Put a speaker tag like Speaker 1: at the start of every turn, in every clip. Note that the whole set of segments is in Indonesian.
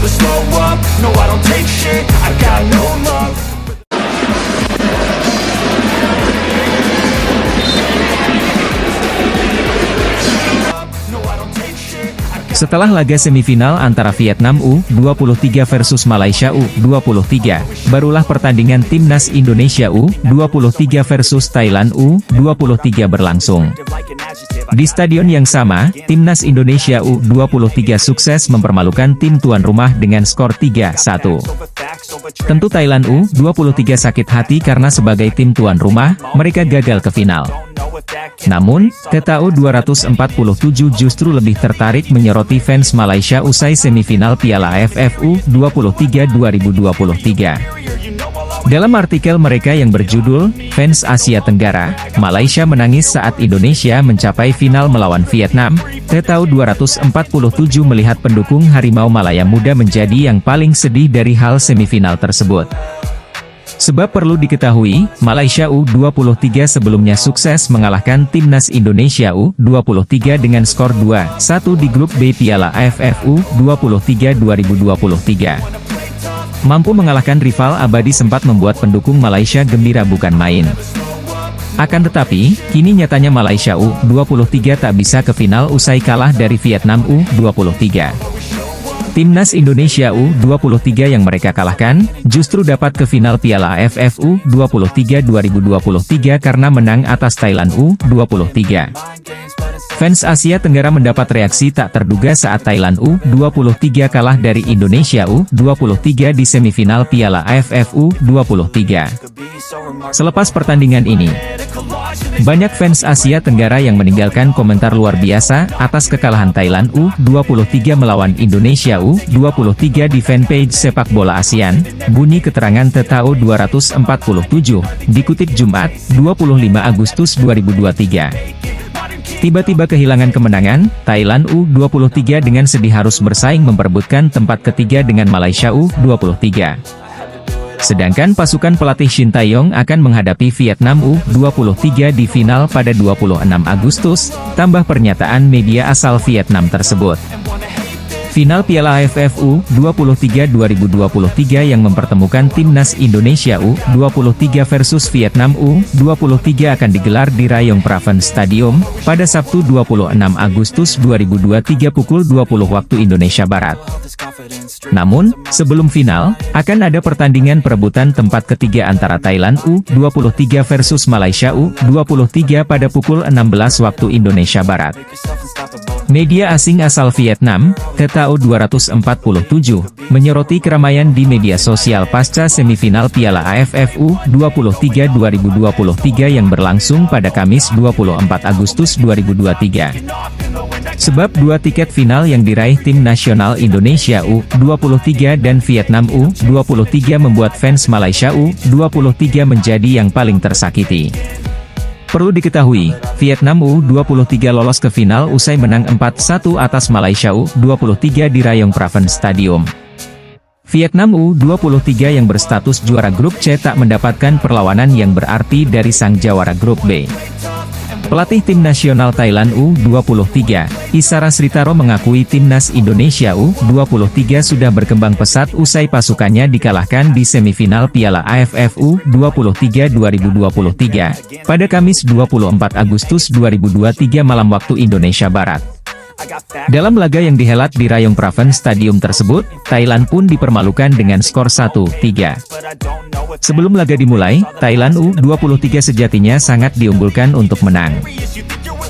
Speaker 1: never slow up, no I don't take shit, I got no love.
Speaker 2: Setelah laga semifinal antara Vietnam U23 versus Malaysia U23, barulah pertandingan Timnas Indonesia U23 versus Thailand U23 berlangsung. Di stadion yang sama, Timnas Indonesia U23 sukses mempermalukan tim tuan rumah dengan skor 3-1. Tentu Thailand U23 sakit hati karena sebagai tim tuan rumah, mereka gagal ke final. Namun, TTU 247 justru lebih tertarik menyoroti fans Malaysia usai semifinal Piala AFF U23 2023. Dalam artikel mereka yang berjudul, Fans Asia Tenggara, Malaysia menangis saat Indonesia mencapai final melawan Vietnam, TTU 247 melihat pendukung Harimau Malaya Muda menjadi yang paling sedih dari hal semifinal tersebut. Sebab perlu diketahui, Malaysia U23 sebelumnya sukses mengalahkan Timnas Indonesia U23 dengan skor 2-1 di grup B Piala AFF U23 2023. Mampu mengalahkan rival abadi sempat membuat pendukung Malaysia gembira bukan main. Akan tetapi, kini nyatanya Malaysia U23 tak bisa ke final usai kalah dari Vietnam U23. Timnas Indonesia U23 yang mereka kalahkan, justru dapat ke final Piala AFF U23 2023 karena menang atas Thailand U23. Fans Asia Tenggara mendapat reaksi tak terduga saat Thailand U23 kalah dari Indonesia U23 di semifinal Piala AFF U23. Selepas pertandingan ini, banyak fans Asia Tenggara yang meninggalkan komentar luar biasa atas kekalahan Thailand U23 melawan Indonesia U23 di fanpage sepak bola ASEAN, bunyi keterangan TTU 247, dikutip Jumat, 25 Agustus 2023. Tiba-tiba kehilangan kemenangan, Thailand U23 dengan sedih harus bersaing memperebutkan tempat ketiga dengan Malaysia U23. Sedangkan pasukan pelatih Shin Tae-yong akan menghadapi Vietnam U23 di final pada 26 Agustus, tambah pernyataan media asal Vietnam tersebut. Final Piala AFF U23 2023 yang mempertemukan Timnas Indonesia U23 versus Vietnam U23 akan digelar di Rayong Praven Stadium, pada Sabtu 26 Agustus 2023 pukul 20 waktu Indonesia Barat. Namun, sebelum final, akan ada pertandingan perebutan tempat ketiga antara Thailand U23 versus Malaysia U23 pada pukul 16 waktu Indonesia Barat. Media asing asal Vietnam, TTU 247, menyoroti keramaian di media sosial pasca semifinal Piala AFF U23 2023 yang berlangsung pada Kamis 24 Agustus 2023. Sebab dua tiket final yang diraih tim nasional Indonesia U23 dan Vietnam U23 membuat fans Malaysia U23 menjadi yang paling tersakiti. Perlu diketahui, Vietnam U23 lolos ke final usai menang 4-1 atas Malaysia U23 di Rayong Praven Stadium. Vietnam U23 yang berstatus juara grup C tak mendapatkan perlawanan yang berarti dari sang jawara grup B. Pelatih tim nasional Thailand U23, Isara Sritaro mengakui timnas Indonesia U23 sudah berkembang pesat usai pasukannya dikalahkan di semifinal Piala AFF U23 2023, pada Kamis 24 Agustus 2023 malam waktu Indonesia Barat. Dalam laga yang dihelat di Rayong Praven Stadium tersebut, Thailand pun dipermalukan dengan skor 1-3. Sebelum laga dimulai, Thailand U23 sejatinya sangat diunggulkan untuk menang.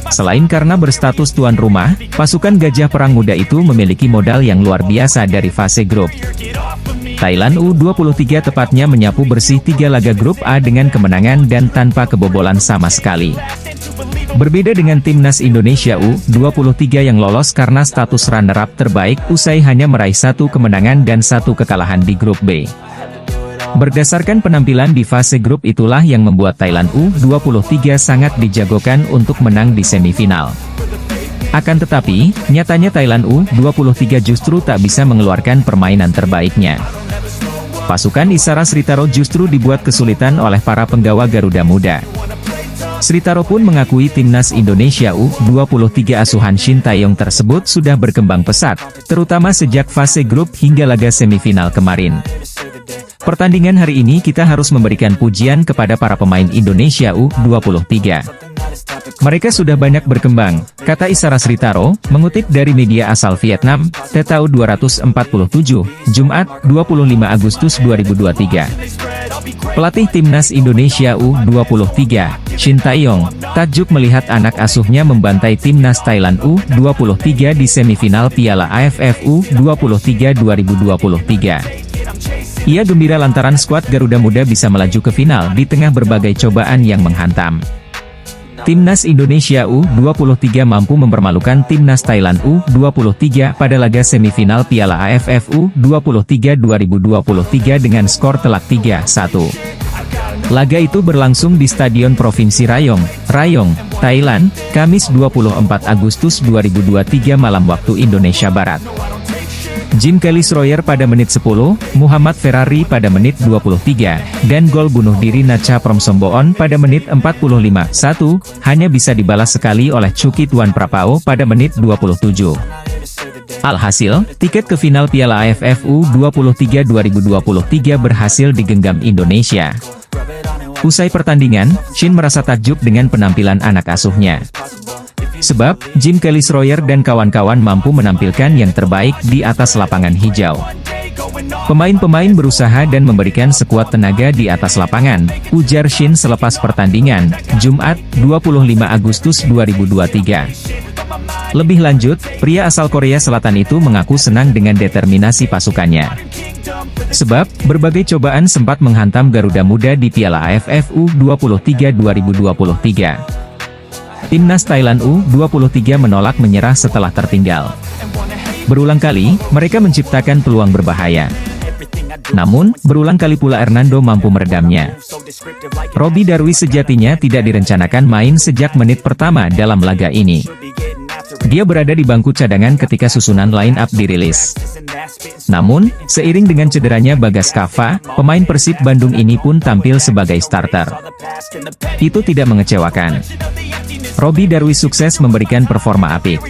Speaker 2: Selain karena berstatus tuan rumah, pasukan Gajah Perang Muda itu memiliki modal yang luar biasa dari fase grup. Thailand U23 tepatnya menyapu bersih 3 laga grup A dengan kemenangan dan tanpa kebobolan sama sekali. Berbeda dengan timnas Indonesia U23 yang lolos karena status runner-up terbaik usai hanya meraih 1 kemenangan dan 1 kekalahan di grup B. Berdasarkan penampilan di fase grup itulah yang membuat Thailand U23 sangat dijagokan untuk menang di semifinal. Akan tetapi, nyatanya Thailand U23 justru tak bisa mengeluarkan permainan terbaiknya. Pasukan Isara Sritaro justru dibuat kesulitan oleh para penggawa Garuda Muda. Sritaro pun mengakui timnas Indonesia U23 asuhan Shin Tae-yong tersebut sudah berkembang pesat, terutama sejak fase grup hingga laga semifinal kemarin. Pertandingan hari ini kita harus memberikan pujian kepada para pemain Indonesia U23. Mereka sudah banyak berkembang, kata Isara Sritaro, mengutip dari media asal Vietnam, TTAU 247, Jumat, 25 Agustus 2023. Pelatih timnas Indonesia U23, Shin Tae-yong, takjub melihat anak asuhnya membantai timnas Thailand U23 di semifinal Piala AFF U23 2023. Ia gembira lantaran skuad Garuda Muda bisa melaju ke final di tengah berbagai cobaan yang menghantam. Timnas Indonesia U23 mampu mempermalukan timnas Thailand U23 pada laga semifinal Piala AFF U23 2023 dengan skor telak 3-1. Laga itu berlangsung di Stadion Provinsi Rayong, Thailand, Kamis 24 Agustus 2023 malam waktu Indonesia Barat. Jim Kelly-Schroyer pada menit 10, Muhammad Ferrari pada menit 23, dan gol bunuh diri Nacha Promsomboon pada menit 45-1, hanya bisa dibalas sekali oleh Chuky Tuan Prapao pada menit 27. Alhasil, tiket ke final Piala AFF U23 2023 berhasil digenggam Indonesia. Usai pertandingan, Shin merasa takjub dengan penampilan anak asuhnya. Sebab, Jim Kelly-Schroyer dan kawan-kawan mampu menampilkan yang terbaik di atas lapangan hijau. Pemain-pemain berusaha dan memberikan sekuat tenaga di atas lapangan, ujar Shin selepas pertandingan, Jumat, 25 Agustus 2023. Lebih lanjut, pria asal Korea Selatan itu mengaku senang dengan determinasi pasukannya. Sebab, berbagai cobaan sempat menghantam Garuda Muda di Piala AFF U23 2023. Timnas Thailand U23 menolak menyerah setelah tertinggal. Berulang kali, mereka menciptakan peluang berbahaya. Namun, berulang kali pula Hernando mampu meredamnya. Robby Darwish sejatinya tidak direncanakan main sejak menit pertama dalam laga ini. Dia berada di bangku cadangan ketika susunan line-up dirilis. Namun, seiring dengan cederanya Bagas Kava, pemain Persib Bandung ini pun tampil sebagai starter. Itu tidak mengecewakan. Robby Darwish sukses memberikan performa apik.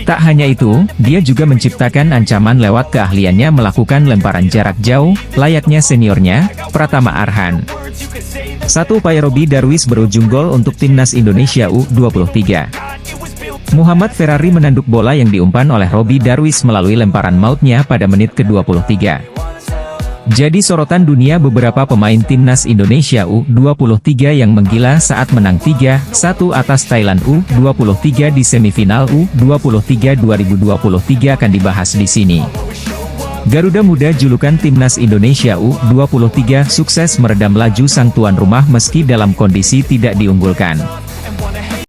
Speaker 2: Tak hanya itu, dia juga menciptakan ancaman lewat keahliannya melakukan lemparan jarak jauh, layaknya seniornya, Pratama Arhan. Satu upaya Robby Darwish berujung gol untuk timnas Indonesia U23. Muhammad Ferrari menanduk bola yang diumpan oleh Robby Darwish melalui lemparan mautnya pada menit ke-23. Jadi sorotan dunia beberapa pemain timnas Indonesia U23 yang menggila saat menang 3-1 atas Thailand U23 di semifinal U23 2023 akan dibahas di sini. Garuda Muda julukan timnas Indonesia U23 sukses meredam laju sang tuan rumah meski dalam kondisi tidak diunggulkan.